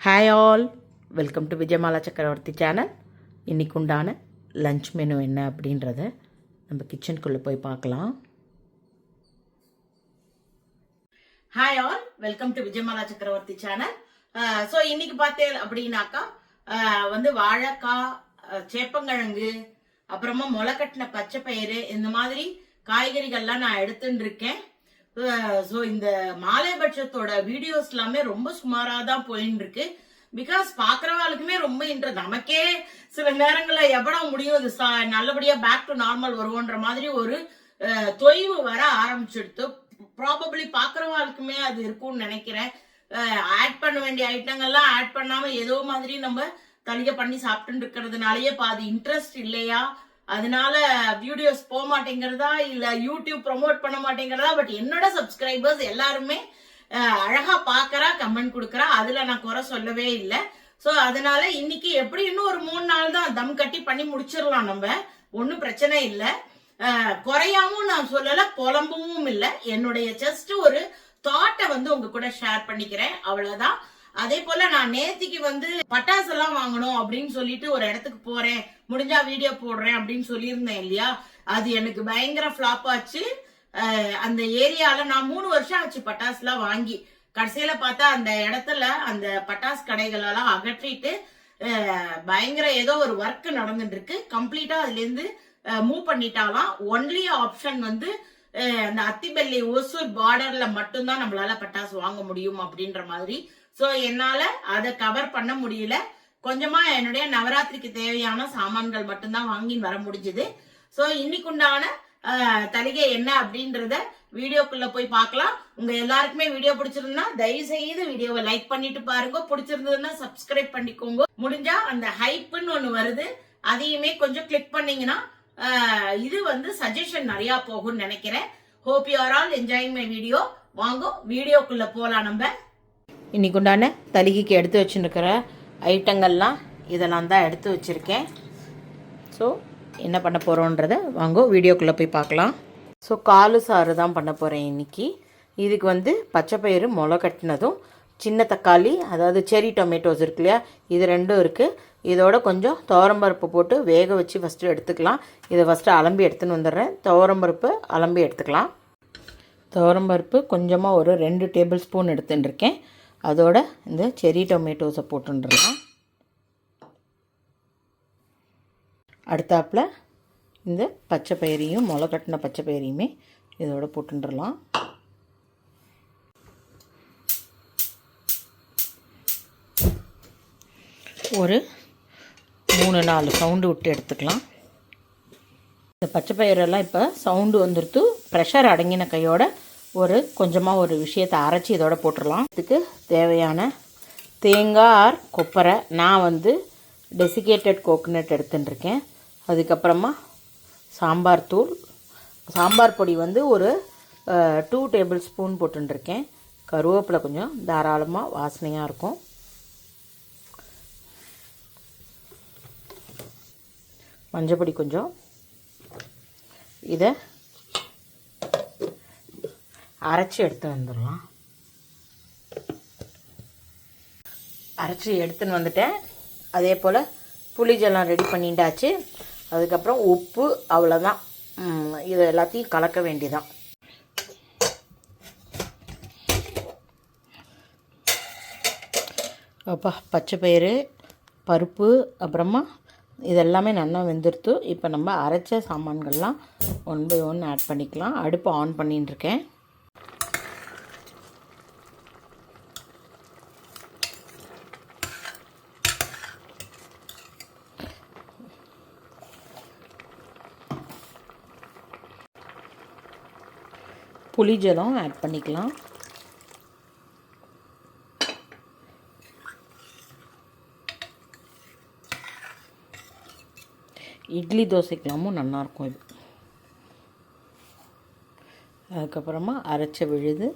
Hi all, welcome to Vijayamala சக்கரவர்த்தி channel. இன்றைக்கு உண்டான லஞ்ச் மெனு என்ன அப்படின்றத நம்ம கிச்சனுக்குள்ளே போய் பார்க்கலாம். Hi all, welcome to Vijayamala சக்கரவர்த்தி சேனல். ஸோ இன்னைக்கு பார்த்தேன் அப்படின்னாக்கா வாழைக்காய், சேப்பங்கிழங்கு, அப்புறமா முளைக்கட்டின பச்சை பயிறு, இந்த மாதிரி காய்கறிகள்லாம் நான் எடுத்துட்டு இருக்கேன். ஸோ இந்த மாலைபட்சத்தோட வீடியோஸ் எல்லாமே ரொம்ப சுமாராக தான் போயின்னு இருக்கு. பிகாஸ் பாக்குறவாளுக்குமே ரொம்ப நமக்கே சில நேரங்கள்ல எவ்வளோ முடியும் இது நல்லபடியா பேக் டு நார்மல் வருவோன்ற மாதிரி ஒரு தொய்வு வர ஆரம்பிச்சுடுத்து. ப்ராபப்ளி பாக்குறவாளுக்குமே அது இருக்கும்னு நினைக்கிறேன். ஆட் பண்ண வேண்டிய ஐட்டங்கள்லாம் ஆட் பண்ணாம ஏதோ மாதிரி நம்ம தலிகை பண்ணி சாப்பிட்டு இருக்கிறதுனாலயே பாதி இன்ட்ரெஸ்ட் இல்லையா, அதனால வீடியோஸ் போக மாட்டேங்கிறதா இல்ல யூடியூப் ப்ரொமோட் பண்ண மாட்டேங்கிறதா. பட் என்னோட சப்ஸ்கிரைபர்ஸ் எல்லாருமே அழகா பாக்குறா, கமெண்ட் கொடுக்கறா, அதுல நான் குறை சொல்லவே இல்லை. சோ அதனால இன்னைக்கு எப்படி இன்னும் ஒரு 3 நாள் தான் தம் கட்டி பண்ணி முடிச்சிடலாம், நம்ம ஒன்னும் பிரச்சனை இல்லை. குறையாவும் நான் சொல்லல, புலம்பவும் இல்லை. என்னுடைய ஜஸ்ட் ஒரு தாட்டை உங்க கூட ஷேர் பண்ணிக்கிறேன், அவ்வளவுதான். அதே போல நான் நேத்திக்கு பட்டாசு எல்லாம் வாங்கணும் அப்படின்னு சொல்லிட்டு ஒரு இடத்துக்கு போறேன், முடிஞ்சா வீடியோ போடுறேன் அப்படின்னு சொல்லியிருந்தேன் இல்லையா. அது எனக்கு பயங்கர ஃபிளாப் ஆச்சு. அந்த ஏரியால நான் 3 வருஷம் ஆச்சு பட்டாசு எல்லாம் வாங்கி. கடைசியில பார்த்தா அந்த இடத்துல அந்த பட்டாசு கடைகள் எல்லாம் அகற்றிட்டு பயங்கர ஏதோ ஒரு ஒர்க் நடந்துட்டு இருக்கு. கம்ப்ளீட்டா அதுல இருந்து மூவ் பண்ணிட்டாலாம். ஒன்லி ஆப்ஷன் அந்த அத்திபெல்லி ஒசூர் பார்டர்ல மட்டும்தான் நம்மளால பட்டாசு வாங்க முடியும் அப்படின்ற மாதிரி. சோ என்னால அதை கவர் பண்ண முடியல. கொஞ்சமா என்னுடைய நவராத்திரிக்கு தேவையான சாமான்கள் மட்டும்தான் வாங்கி வர முடிஞ்சது. சோ இன்னைக்கு உண்டான தலிகை என்ன அப்படின்றத வீடியோக்குள்ள போய் பார்க்கலாம். உங்க எல்லாருக்குமே வீடியோ பிடிச்சிருந்தா தயவு செய்து வீடியோவை லைக் பண்ணிட்டு பாருங்க. பிடிச்சிருந்ததுன்னா சப்ஸ்கிரைப் பண்ணிக்கோங்க. முடிஞ்சா அந்த ஹைப்னு ஒண்ணு வருது, அதையுமே கொஞ்சம் கிளிக் பண்ணீங்கன்னா இது சஜஷன் நிறைய போகும்னு நினைக்கிறேன். Hope you are all enjoying my video. வாங்க வீடியோக்குள்ள போலாம். நம்ம இன்னைக்கு உண்டான தலிகைக்கு எடுத்து வச்சுருக்கிற ஐட்டங்கள்லாம் இதெல்லாம் தான் எடுத்து வச்சுருக்கேன். ஸோ என்ன பண்ண போகிறோன்றதை வாங்க வீடியோக்குள்ளே போய் பார்க்கலாம். ஸோ காலு சாறு தான் பண்ண போகிறேன் இன்றைக்கி. இதுக்கு பச்சை பயிறு முளை கட்டினதும், சின்ன தக்காளி அதாவது செரி டொமேட்டோஸ் இருக்கு இல்லையா, இது ரெண்டும் இருக்குது. இதோட கொஞ்சம் துவரம்பருப்பு போட்டு வேக வச்சு ஃபஸ்ட்டு எடுத்துக்கலாம். இதை ஃபஸ்ட்டு அலம்பி எடுத்துன்னு வந்துடுறேன். துவரம்பருப்பு அலம்பி எடுத்துக்கலாம். துவரம்பருப்பு கொஞ்சமாக ஒரு 2 டேபிள் ஸ்பூன் எடுத்துட்டுருக்கேன். அதோட இந்த செரி டொமேட்டோஸை போட்டுருலாம். அடுத்தாப்பில் இந்த பச்சை பயிரையும் முளை கட்டின பச்சை பயிரையுமே இதோட போட்டுடலாம். ஒரு 3-4 சவுண்டு விட்டு எடுத்துக்கலாம். இந்த பச்சை பயிரெல்லாம் இப்போ சவுண்டு வந்துடுத்து. ப்ரெஷர் அடங்கின கையோட கொஞ்சமாக ஒரு விஷயத்தை அரைச்சி இதோட போட்டுடலாம். இதுக்கு தேவையான தேங்காய் ஆர் கொப்பரை நான் டெசிகேட்டட் கோகோனட் எடுத்துட்டுருக்கேன். அதுக்கப்புறமா சாம்பார் தூள், சாம்பார் பொடி ஒரு 2 டேபிள் ஸ்பூன் போட்டுருக்கேன். கருவேப்பிலை கொஞ்சம் தாராளமாக வாசனையாக இருக்கும். மஞ்சப்பொடி கொஞ்சம். இதை அரைச்சி எடுத்து வந்துடலாம். அரைச்சி எடுத்துன்னு வந்துட்டேன். அதே போல் புளிஜெல்லாம் ரெடி பண்ணிட்டாச்சு. அதுக்கப்புறம் உப்பு, அவ்வளோதான். இது எல்லாத்தையும் கலக்க வேண்டியதான். அப்பா பச்சை பயிறு, பருப்பு, அப்புறமா இதெல்லாமே நல்லா வெந்துடுத்து. இப்போ நம்ம அரைச்ச சாமான்கள்லாம் 1 by 1 ஆட் பண்ணிக்கலாம். அடுப்பு ஆன் பண்ணிட்டுருக்கேன். புளி ஜலம் ஆட் பண்ணிக்கலாம். இட்லி தோசைக்கெல்லாமும் நல்லாயிருக்கும் இது. அதுக்கப்புறமா அரைச்ச விழுது,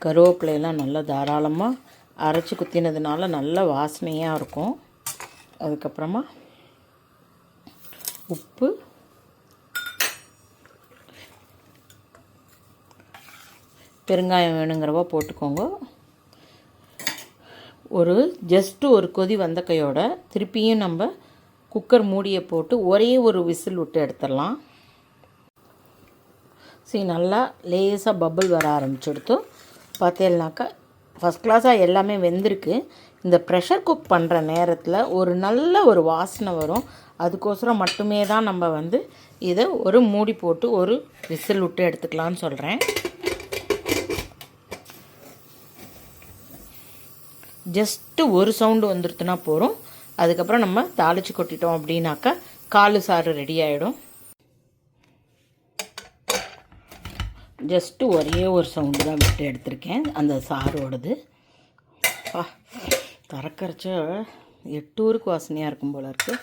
கருவேப்பிலையெல்லாம் நல்லா தாராளமாக அரைச்சி குத்தினதுனால நல்ல வாசனையாக இருக்கும். அதுக்கப்புறமா உப்பு, பெருங்காயம் வேணுங்கிறவோ போட்டுக்கோங்க. ஜஸ்ட்டு ஒரு கொதி வந்த கையோட திருப்பியும் நம்ம குக்கர் மூடியை போட்டு ஒரே ஒரு விசில் விட்டு எடுத்துடலாம். சரி, நல்லா லேசாக பபிள் வர ஆரம்பிச்சுடுத்து. பார்த்தேன்னாக்கா ஃபஸ்ட் கிளாஸாக எல்லாமே வெந்திருக்கு. இந்த ப்ரெஷர் குக் பண்ணுற நேரத்தில் நல்ல ஒரு வாசனை வரும். அதுக்கோசரம் மட்டுமே தான் நம்ம இதை ஒரு மூடி போட்டு ஒரு விசில் விட்டு எடுத்துக்கலான்னு சொல்கிறேன். ஜஸ்ட்டு ஒரு சவுண்டு வந்துடுத்துனா போகிறோம். அதுக்கப்புறம் நம்ம தாளித்து கொட்டிட்டோம் அப்படின்னாக்கா காலு சாறு ரெடி ஆகிடும். ஜஸ்ட்டு ஒரே ஒரு சவுண்டு தான் விட்டு எடுத்திருக்கேன் அந்த சாரோடது. திறக்கரைச்ச 8 ஊருக்கு வாசனையாக இருக்கும் போல இருக்குது.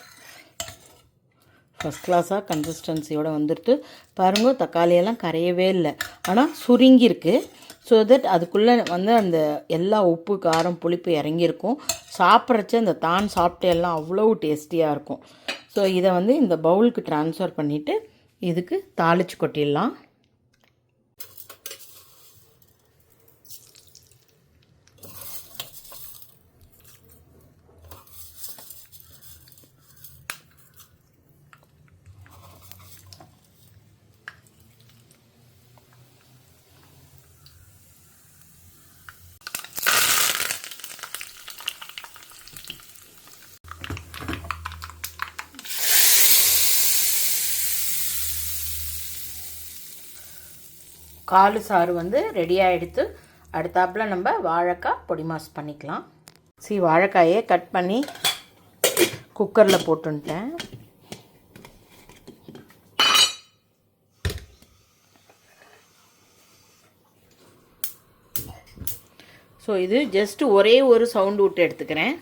ஃபஸ்ட் கிளாஸாக கன்சிஸ்டன்சியோடு வந்துடுத்து பாருங்க. தக்காளியெல்லாம் கரையவே இல்லை, ஆனால் சுருங்கியிருக்கு. ஸோ தட் அதுக்குள்ளே அந்த எல்லா உப்பு காரம் புளிப்பு இறங்கியிருக்கும். சாப்பிட்றச்ச அந்த தான் சாப்பிட்டெல்லாம் அவ்வளோ டேஸ்டியாக இருக்கும். ஸோ இதை இந்த பவுலுக்கு ட்ரான்ஸ்ஃபர் பண்ணிவிட்டு இதுக்கு தாளித்து கொட்டிடலாம். காலு சாறு ரெடி ஆகிடுத்து. அடுத்தாப்பில் நம்ம வாழைக்காய் பொடி மாஸ் பண்ணிக்கலாம். வாழைக்காயை கட் பண்ணி குக்கரில் போட்டுன்ட்டேன். ஸோ இது ஜஸ்ட்டு ஒரே ஒரு சவுண்டு விட்டு எடுத்துக்கிறேன்.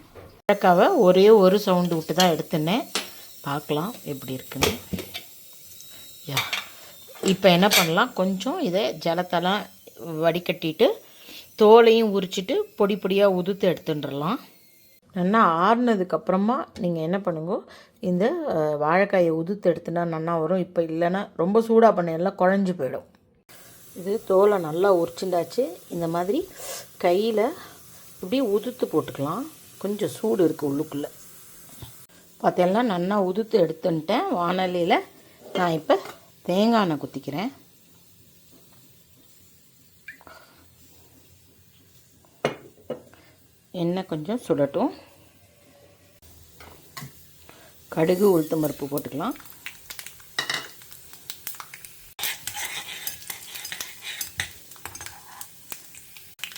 வாழைக்காவை ஒரே ஒரு சவுண்டு விட்டு தான் எடுத்துனேன். பார்க்கலாம் எப்படி இருக்குன்னு. இப்போ என்ன பண்ணலாம், கொஞ்சம் இதை ஜலத்தெல்லாம் வடிகட்டிட்டு தோலையும் உரிச்சிட்டு பொடி பொடியாக உதுத்து எடுத்துட்டுடலாம். நல்லா ஆறுனதுக்கப்புறமா நீங்கள் என்ன பண்ணுங்க, இந்த வாழைக்காயை உதுத்து எடுத்துனா நல்லா வரும். இப்போ இல்லைன்னா ரொம்ப சூடாக பண்ண எல்லாம் குழஞ்சி போயிடும். இது தோலை நல்லா உரிச்சுண்டாச்சு. இந்த மாதிரி கையில் இப்படி உதுத்து போட்டுக்கலாம். கொஞ்சம் சூடு இருக்குது உள்ளுக்குள்ளே. பார்த்தீங்கன்னா நல்லா உதுத்து எடுத்துன்ட்டேன். வானலியில் நான் இப்போ தேங்காய் எண்ணெய் குத்திக்கிறேன். எண்ணெய் கொஞ்சம் சுடட்டும். கடுகு உளுத்தம் பருப்பு போட்டுக்கலாம்.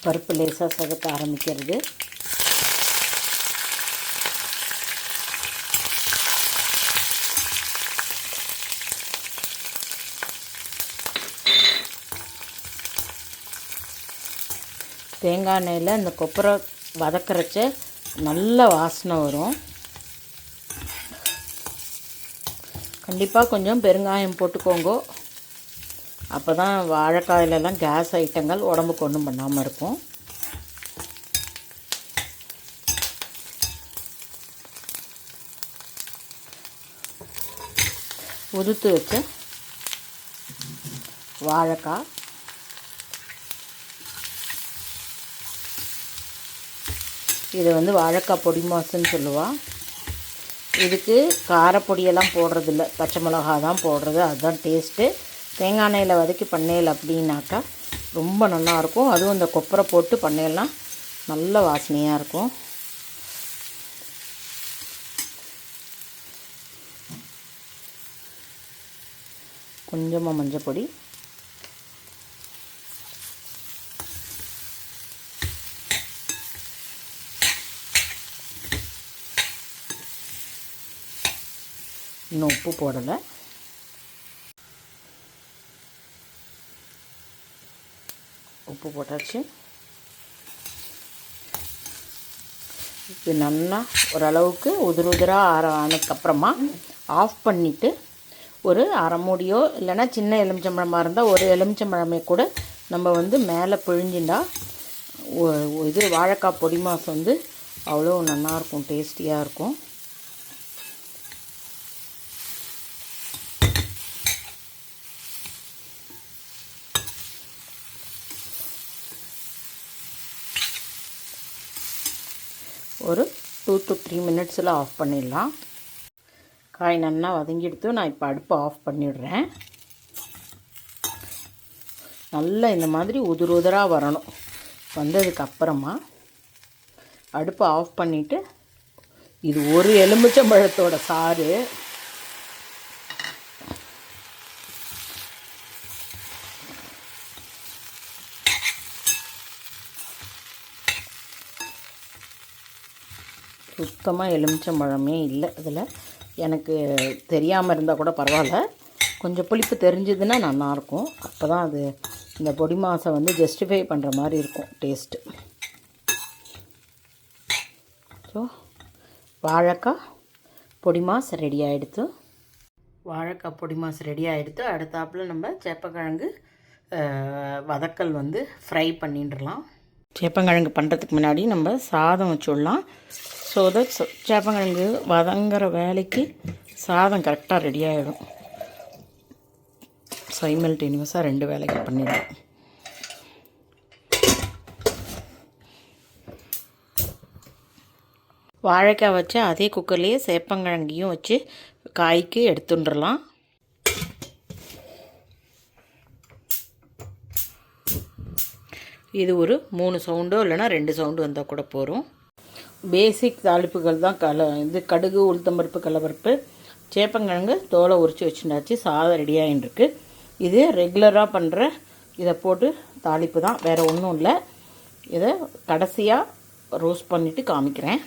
பருப்பு லேசாக சகத்த ஆரம்பிக்கிறது. தேங்காய் எண்ணெயில் இந்த கொப்பரை வதக்கிறச்ச நல்ல வாசனை வரும். கண்டிப்பாக கொஞ்சம் பெருங்காயம் போட்டுக்கோங்க. அப்போ தான் வாழைக்காயிலெல்லாம் கேஸ் ஐட்டங்கள் உடம்புக்கு ஒன்றும் பண்ணாமல் இருக்கும். உதுத்து வச்ச வாழைக்காய் இது வாழைக்காய் பொடி மாசுன்னு சொல்லுவாள். இதுக்கு காரப்பொடியெல்லாம் போடுறதில்ல, பச்சை மிளகா தான் போடுறது. அதுதான் டேஸ்ட்டு. தேங்காய் எண்ணெயில் வதக்கி பண்ணையில் அப்படின்னாக்கா ரொம்ப நல்லாயிருக்கும். அதுவும் இந்த கொப்பரை போட்டு பண்ணையெல்லாம் நல்ல வாசனையாக இருக்கும். கொஞ்சமாக மஞ்சள் பொடி, இன்னும் உப்பு போடலை. உப்பு போட்டாச்சு. இது நல்லா ஓரளவுக்கு உதிராக ஆனதுக்கப்புறமா ஆஃப் பண்ணிவிட்டு ஒரு அரை மூடியோ இல்லைன்னா சின்ன எலுமிச்சம்பழமாக இருந்தால் ஒரு எலுமிச்சம்பழமே கூட நம்ம மேலே பிழிஞ்சிண்டா இது வாழைக்காய் பொடி மாஸ் வந்து அவ்வளோ நல்லாயிருக்கும், டேஸ்டியாக இருக்கும். ஒரு 2 to 3 மினிட்ஸில் ஆஃப் பண்ணிடலாம். காய் நல்லா வதங்கிடுத்து. நான் இப்போ அடுப்பை ஆஃப் பண்ணிடுறேன். நல்லா இந்த மாதிரி உதிர் உதிராக வரணும். வந்ததுக்கப்புறமா அடுப்பை ஆஃப் பண்ணிவிட்டு, இது ஒரு எலுமிச்சம்பழத்தோட சாறு. சுத்தமாக எலுமிச்சம்பழமே இல்லை இதில். எனக்கு தெரியாமல் இருந்தால் கூட பரவாயில்ல, கொஞ்சம் புளிப்பு தெரிஞ்சதுன்னா நல்லாயிருக்கும். அப்போ தான் அது இந்த பொடி மாசை வந்து ஜஸ்டிஃபை பண்ணுற மாதிரி இருக்கும் டேஸ்ட்டு. ஸோ வாழைக்காய் பொடி மாஸ் ரெடி ஆகிடுத்து. வாழைக்காய் பொடி மாஸ் ரெடி ஆகிடுத்து. அடுத்தாப்பில் நம்ம சேப்பக்கிழங்கு வதக்கல் வந்து ஃப்ரை பண்ணிடலாம். சேப்பங்கிழங்கு பண்ணுறதுக்கு முன்னாடி நம்ம சாதம் வச்சுடலாம். ஸோ தட் சேப்பங்கிழங்கு வதங்குற வேலைக்கு சாதம் கரெக்டாக ரெடி ஆகிடும். சைமல்டேனியஸாக 2 வேலைகள் பண்ணிடலாம். வாழைக்காய் வச்சு அதே குக்கர்லேயே சேப்பங்கிழங்கையும் வச்சு காய்க்கு எடுத்துட்டுலாம். இது ஒரு 3 சவுண்டோ இல்லைனா 2 சவுண்டு வந்தால் கூட போகிறோம். பேசிக் தாளிப்புகள் தான். இது கடுகு, உளுத்தம்பருப்பு, கடலப்பருப்பு, சேப்பங்கிழங்கு தோலை உரித்து வச்சுட்டாச்சு. சாதம் ரெடியாகின்னு இருக்கு. இது ரெகுலராக பண்ணுற இதை போட்டு தாளிப்பு தான், வேறு ஒன்றும் இல்லை. இதை கடைசியாக ரோஸ்ட் பண்ணிவிட்டு காமிக்கிறேன்.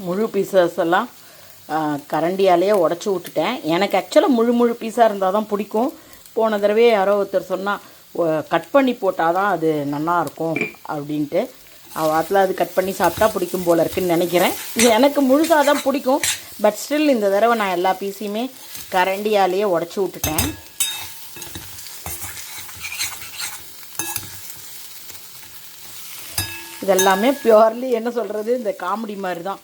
முழு பீசஸ் எல்லாம் கரண்டியாலேயே உடச்சி விட்டுட்டேன். எனக்கு ஆக்சுவலாக முழு பீஸாக இருந்தால் தான் பிடிக்கும். போன தடவை யாரோ ஒருத்தர் சொன்னால் கட் பண்ணி போட்டால் தான் அது நல்லாயிருக்கும் அப்படின்ட்டு. அதில் அது கட் பண்ணி சாப்பிட்டா பிடிக்கும் போல் இருக்குன்னு நினைக்கிறேன். எனக்கு முழுசாக தான் பிடிக்கும். பட் ஸ்டில் இந்த தடவை நான் எல்லா பீஸையுமே கரண்டியாலேயே உடச்சி விட்டுட்டேன். இதெல்லாமே பியூர்லி என்ன சொல்கிறது, இந்த காமெடி மாதிரி தான்.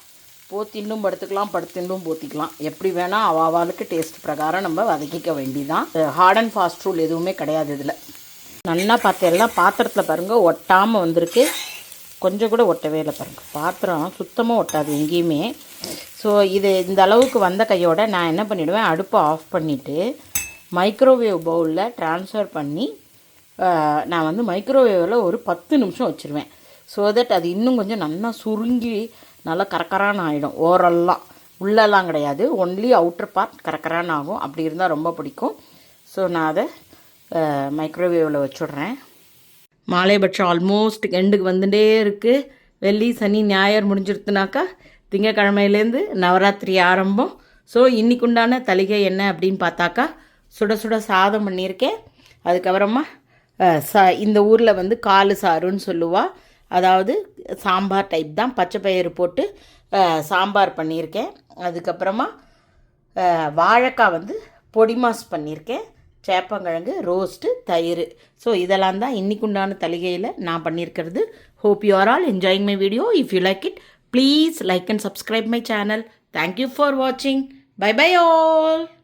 போத்தின்னும் படுத்துக்கலாம், படுத்தின்னும் போத்திக்கலாம். எப்படி வேணால் அவாளுக்கு டேஸ்ட் பிரகாரம் நம்ம வதக்கிக்க வேண்டிதான். ஹார்ட் அண்ட் ஃபாஸ்ட் ரூல் எதுவுமே கிடையாது இதில். நல்லா பார்த்தேன்னா பாத்திரத்தில் பாருங்கள் ஒட்டாமல் வந்திருக்கு. கொஞ்சம் கூட ஒட்டவே இல்லை பாருங்கள். பாத்திரம் சுத்தமாக ஒட்டாது எங்கேயுமே. ஸோ இது இந்த அளவுக்கு வந்த கையோட நான் என்ன பண்ணிவிடுவேன், அடுப்பை ஆஃப் பண்ணிவிட்டு மைக்ரோவேவ் பவுலில் ட்ரான்ஸ்ஃபர் பண்ணி நான் வந்து மைக்ரோவேவில் ஒரு 10 நிமிஷம் வச்சுருவேன். ஸோ தட் அது இன்னும் கொஞ்சம் நல்லா சுருங்கி நல்லா கரக்கரான்னு ஆகிடும். ஓரெல்லாம் உள்ளெல்லாம் கிடையாது, ஒன்லி அவுட்டர் பார்ட் கரக்கரான்னு ஆகும். அப்படி இருந்தால் ரொம்ப பிடிக்கும். ஸோ நான் அதை மைக்ரோவேவில் வச்சுடுறேன். மாலைபட்சம் ஆல்மோஸ்ட் எண்டுக்கு வந்துட்டே இருக்குது. வெள்ளி, சனி, ஞாயிறு முடிஞ்சிருத்துனாக்கா திங்கக்கிழமையிலேருந்து நவராத்திரி ஆரம்பம். ஸோ இன்றைக்குண்டான தளிகை என்ன அப்படின்னு பார்த்தாக்கா சுட சுட சாதம் பண்ணியிருக்கேன். அதுக்கப்புறமா இந்த ஊரில் வந்து காலு சாருன்னு சொல்லுவாள். அதாவது சாம்பார் டைப் தான், பச்சை பயிறு போட்டு சாம்பார் பண்ணியிருக்கேன். அதுக்கப்புறமா வாழைக்காய் வந்து பொடி மாஸ் பண்ணியிருக்கேன். சேப்பங்கிழங்கு ரோஸ்ட்டு, தயிர். ஸோ இதெல்லாம் தான் இன்றைக்குண்டான தளிகையில் நான் பண்ணியிருக்கிறது. Hope you are all enjoying my video. If you like it, please like and subscribe my channel. Thank you for watching. Bye bye all.